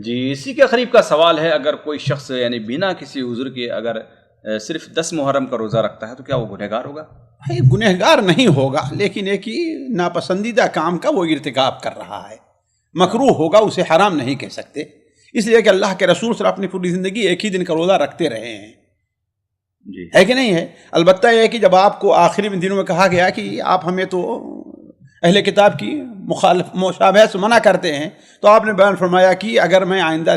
جی اسی کے قریب کا سوال ہے، اگر کوئی شخص یعنی بنا کسی عذر کے اگر صرف 10 محرم کا روزہ رکھتا ہے تو کیا وہ گنہگار ہوگا؟ گنہگار نہیں ہوگا، لیکن ایک ہی ناپسندیدہ کام کا وہ ارتکاب کر رہا ہے، مکروہ ہوگا، اسے حرام نہیں کہہ سکتے، اس لیے کہ اللہ کے رسول صلی اللہ علیہ وسلم اپنی پوری زندگی ایک ہی دن کا روزہ رکھتے رہے ہیں، جی ہے کہ نہیں ہے؟ البتہ یہ ہے کہ جب آپ کو آخری دنوں میں کہا گیا کہ آپ ہمیں تو اہل کتاب کی مشابہت سے منع کرتے ہیں، تو آپ نے بیان فرمایا کہ اگر میں آئندہ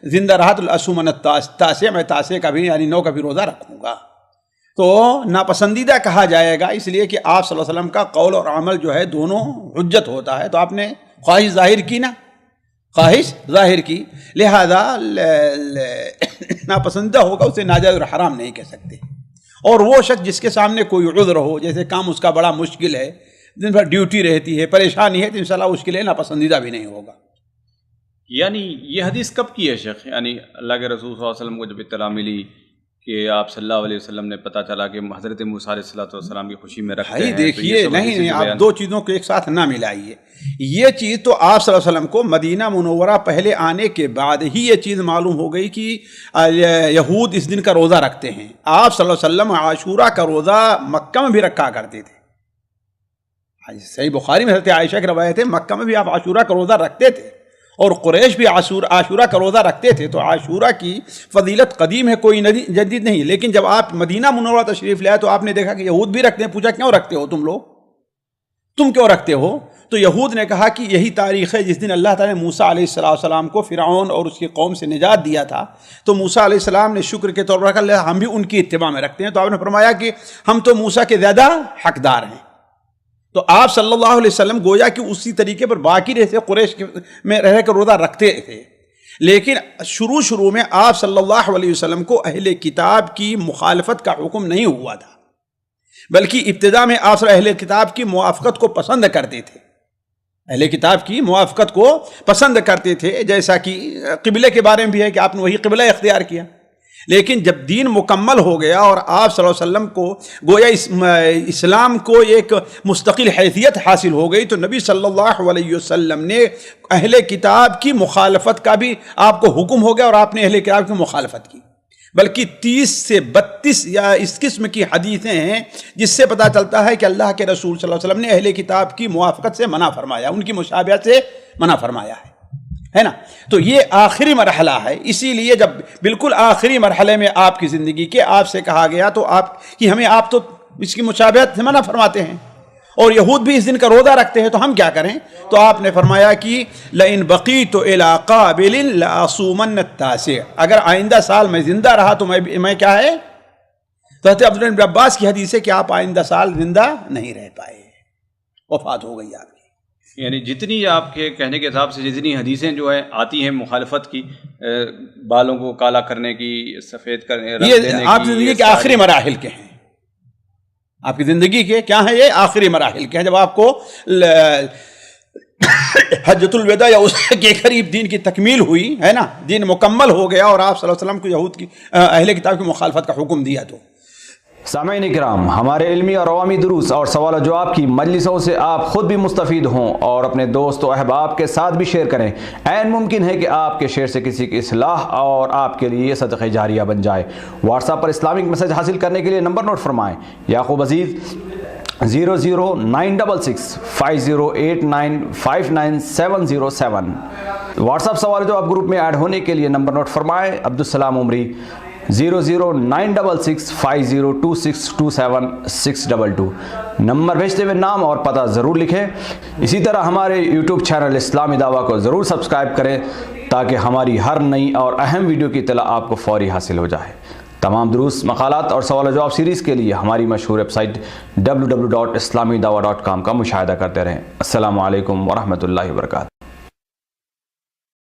زندہ رہا تو الاسومن التاسع، میں تاسع کا بھی یعنی 9 کا بھی روزہ رکھوں گا، تو ناپسندیدہ کہا جائے گا، اس لیے کہ آپ صلی اللہ علیہ وسلم کا قول اور عمل جو ہے دونوں حجت ہوتا ہے، تو آپ نے خواہش ظاہر کی نا، خواہش ظاہر کی، لہذا ناپسندیدہ ہوگا، اسے ناجائز اور حرام نہیں کہہ سکتے۔ اور وہ شخص جس کے سامنے کوئی عذر ہو، جیسے کام اس کا بڑا مشکل ہے، دن بھر ڈیوٹی رہتی ہے، پریشانی ہے، تو انشاءاللہ اس کے لیے ناپسندیدہ بھی نہیں ہوگا۔ یعنی یہ حدیث کب کی ہے شیخ؟ یعنی اللہ کے رسول صلی اللہ علیہ وسلم کو جب اطلاع ملی کہ آپ صلی اللہ علیہ وسلم نے پتہ چلا کہ حضرت موسیٰ علیہ السلام کی خوشی میں رکھتے ہیں، دیکھیے نہیں آپ دو چیزوں کو ایک ساتھ نہ ملائیے، یہ چیز تو آپ صلی اللہ علیہ وسلم کو مدینہ منورہ پہلے آنے کے بعد ہی یہ چیز معلوم ہو گئی کہ یہود اس دن کا روزہ رکھتے ہیں۔ آپ صلی اللہ علیہ وسلم عاشورہ کا روزہ مکہ میں بھی رکھا کرتے تھے، صحیح بخاری میں حضرت عائشہ کی روایت ہے، مکہ میں بھی آپ عاشورہ کا روزہ رکھتے تھے، اور قریش بھی عاشورہ کا روزہ رکھتے تھے، تو عاشورہ کی فضیلت قدیم ہے، کوئی جدید نہیں۔ لیکن جب آپ مدینہ منورہ تشریف لے آئے تو آپ نے دیکھا کہ یہود بھی رکھتے ہیں، پوچھا کیوں رکھتے ہو تم لوگ، تم کیوں رکھتے ہو؟ تو یہود نے کہا کہ یہی تاریخ ہے جس دن اللہ تعالیٰ نے موسیٰ علیہ السلام کو فرعون اور اس کی قوم سے نجات دیا تھا، تو موسیٰ علیہ السلام نے شکر کے طور پر کہا ہم بھی ان کی اتباع میں رکھتے ہیں، تو آپ نے فرمایا کہ ہم تو موسیٰ کے زیادہ حقدار ہیں۔ تو آپ صلی اللہ علیہ وسلم گویا کہ اسی طریقے پر باقی رہتے قریش میں رہ کر روزہ رکھتے تھے، لیکن شروع میں آپ صلی اللہ علیہ وسلم کو اہل کتاب کی مخالفت کا حکم نہیں ہوا تھا، بلکہ ابتدا میں آپ اہل کتاب کی موافقت کو پسند کرتے تھے، اہل کتاب کی موافقت کو پسند کرتے تھے، جیسا کہ قبلے کے بارے میں بھی ہے کہ آپ نے وہی قبلہ اختیار کیا۔ لیکن جب دین مکمل ہو گیا اور آپ صلی اللہ علیہ وسلم کو گویا اسلام کو ایک مستقل حیثیت حاصل ہو گئی، تو نبی صلی اللہ علیہ وسلم نے اہل کتاب کی مخالفت کا بھی آپ کو حکم ہو گیا، اور آپ نے اہل کتاب کی مخالفت کی، بلکہ 30 سے 32 یا اس قسم کی حدیثیں ہیں جس سے پتہ چلتا ہے کہ اللہ کے رسول صلی اللہ علیہ وسلم نے اہل کتاب کی موافقت سے منع فرمایا، ان کی مشابہت سے منع فرمایا ہے نا۔ تو یہ آخری مرحلہ ہے، اسی لیے جب بالکل آخری مرحلے میں آپ کی زندگی کے آپ سے کہا گیا تو آپ تو اس کی مشابہت سے منع فرماتے ہیں، اور یہود بھی اس دن کا روزہ رکھتے ہیں، تو ہم کیا کریں؟ تو آپ نے فرمایا کہ لئن بقیت الی قابل لاصومن التاسع، اگر آئندہ سال میں زندہ رہا تو میں کیا ہے؟ تو حضرت عبداللہ بن عباس کی حدیث ہے کہ آپ آئندہ سال زندہ نہیں رہ پائے، وفات ہو گئی آپ کی۔ یعنی جتنی آپ کے کہنے کے حساب سے جتنی حدیثیں جو ہیں آتی ہیں مخالفت کی، بالوں کو کالا کرنے کی، سفید کرنے، یہ آپ زندگی کے آخری مراحل کے ہیں، آپ کی زندگی کے کیا ہیں؟ یہ آخری مراحل کے ہیں، جب آپ کو حجۃ الوداع یا اس کے قریب دین کی تکمیل ہوئی ہے نا، دین مکمل ہو گیا اور آپ صلی اللہ علیہ وسلم کو یہود کی اہل کتاب کی مخالفت کا حکم دیا۔ تو سامعین کرام، ہمارے علمی اور عوامی دروس اور سوال و جواب کی مجلسوں سے آپ خود بھی مستفید ہوں اور اپنے دوست و احباب کے ساتھ بھی شیئر کریں۔ عین ممکن ہے کہ آپ کے شیئر سے کسی کی اصلاح اور آپ کے لیے صدقہ جاریہ بن جائے۔ واٹس ایپ پر اسلامک میسج حاصل کرنے کے لیے نمبر نوٹ فرمائیں: یعقوب عزیز 00966 5089 59707۔ واٹس ایپ سوال جو آپ گروپ میں ایڈ ہونے کے لیے نمبر نوٹ فرمائیں: عبدالسلام عمری 00966 502627 نمبر بھیجتے ہوئے نام اور پتہ ضرور لکھیں۔ اسی طرح ہمارے یوٹیوب چینل اسلامی دعویٰ کو ضرور سبسکرائب کریں تاکہ ہماری ہر نئی اور اہم ویڈیو کی اطلاع آپ کو فوری حاصل ہو جائے۔ تمام دروس، مقالات اور سوال و جواب سیریز کے لیے ہماری مشہور ویب سائٹ www.islamidawah.com کا مشاہدہ کرتے رہیں۔ السلام علیکم ورحمۃ اللہ وبرکاتہ۔